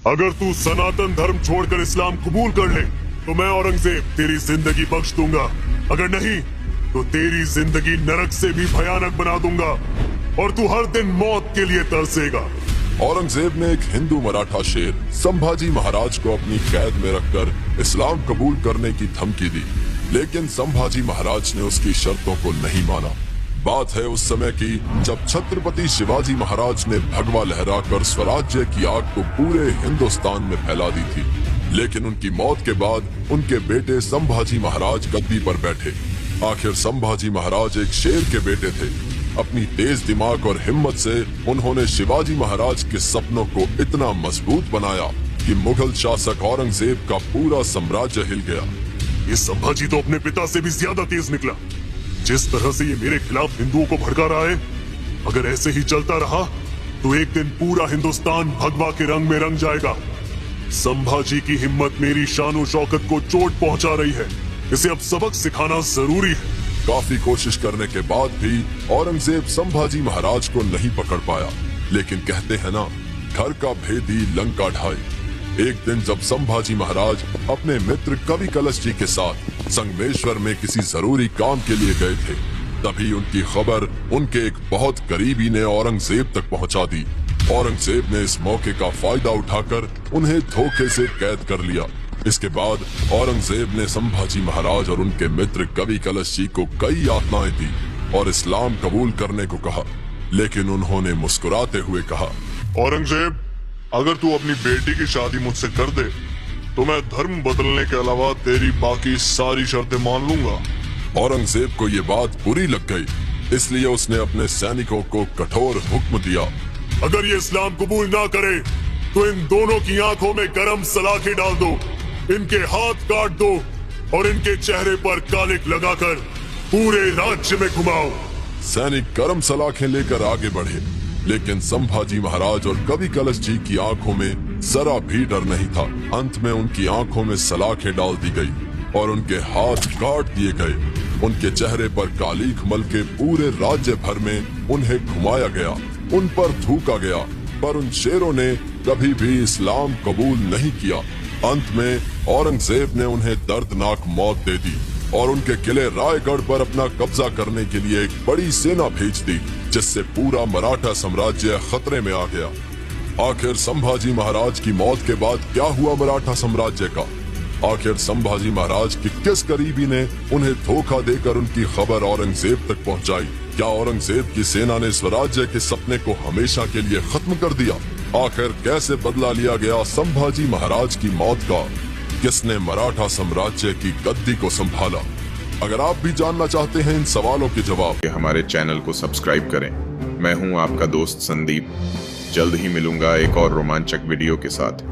अगर तू सनातन धर्म छोड़कर इस्लाम कबूल कर ले तो मैं औरंगजेब तेरी जिंदगी बख्श दूंगा, अगर नहीं तो तेरी जिंदगी नरक से भी भयानक बना दूंगा और तू हर दिन मौत के लिए तरसेगा। औरंगजेब ने एक हिंदू मराठा शेर संभाजी महाराज को अपनी कैद में रखकर इस्लाम कबूल करने की धमकी दी, लेकिन संभाजी महाराज ने उसकी शर्तों को नहीं माना। बात है उस समय की जब छत्रपति शिवाजी महाराज ने भगवा लहराकर स्वराज्य की आग को पूरे हिंदुस्तान में फैला दी थी, लेकिन उनकी मौत के बाद उनके बेटे संभाजी महाराज गद्दी पर बैठे। आखिर संभाजी महाराज एक शेर के बेटे थे। अपनी तेज दिमाग और हिम्मत से उन्होंने शिवाजी महाराज के सपनों को इतना मजबूत बनाया कि मुगल शासक औरंगजेब का पूरा साम्राज्य हिल गया। ये संभाजी तो अपने पिता से भी ज्यादा तेज निकला। जिस तरह से ये मेरे खिलाफ हिंदुओं को भड़का रहा है, अगर ऐसे ही चलता रहा तो एक दिन पूरा हिंदुस्तान भगवा के रंग में रंग जाएगा। संभाजी की हिम्मत मेरी शान शौकत को चोट पहुंचा रही है, इसे अब सबक सिखाना जरूरी है। काफी कोशिश करने के बाद भी औरंगजेब संभाजी महाराज को नहीं पकड़ पाया, लेकिन कहते हैं ना, घर का भेदी लंका ढाई। एक दिन जब संभाजी महाराज अपने मित्र कवि कलश जी के साथ संगमेश्वर में किसी जरूरी काम के लिए गए थे, तभी उनकी खबर उनके एक बहुत करीबी ने औरंगजेब तक पहुंचा दी। औरंगजेब ने इस मौके का फायदा उठाकर उन्हें धोखे से कैद कर लिया। इसके बाद औरंगजेब ने संभाजी महाराज और उनके मित्र कवि कलश जी को कई यातनाएं दी और इस्लाम कबूल करने को कहा, लेकिन उन्होंने मुस्कुराते हुए कहा, औरंगजेब, अगर तू अपनी बेटी की शादी मुझसे कर दे तो मैं धर्म बदलने के अलावा तेरी बाकी सारी शर्तें मान लूंगा। औरंगजेब को ये बात बुरी लग गई, इसलिए उसने अपने सैनिकों को कठोर हुक्म दिया, अगर ये इस्लाम कबूल ना करे तो इन दोनों की आंखों में गरम सलाखें डाल दो, इनके हाथ काट दो और इनके चेहरे पर कालिक लगाकर पूरे राज्य में घुमाओ। सैनिक गरम सलाखें लेकर आगे बढ़े, लेकिन संभाजी महाराज और कवि कलश जी की आंखों में जरा भी डर नहीं था। अंत में उनकी आंखों में सलाखें डाल दी गई और उनके हाथ काट दिए गए। उनके चेहरे पर कालीख मल के पूरे राज्य भर में उन्हें घुमाया गया, उन पर थूका गया, पर उन शेरों ने कभी भी इस्लाम कबूल नहीं किया। अंत में औरंगजेब ने उन्हें दर्दनाक मौत दे दी और उनके किले रायगढ़ पर अपना कब्जा करने के लिए एक बड़ी सेना भेज दी, जिससे पूरा मराठा साम्राज्य खतरे में आ गया। आखिर संभाजी महाराज की मौत के बाद क्या हुआ मराठा साम्राज्य का? आखिर संभाजी महाराज की किस करीबी ने उन्हें धोखा देकर उनकी खबर औरंगजेब तक पहुंचाई? क्या औरंगजेब की सेना ने स्वराज्य के सपने को हमेशा के लिए खत्म कर दिया? आखिर कैसे बदला लिया गया संभाजी महाराज की मौत का? किसने मराठा साम्राज्य की गद्दी को संभाला? अगर आप भी जानना चाहते हैं इन सवालों के जवाब, हमारे चैनल को सब्सक्राइब करें। मैं हूं आपका दोस्त संदीप। जल्द ही मिलूंगा एक और रोमांचक वीडियो के साथ।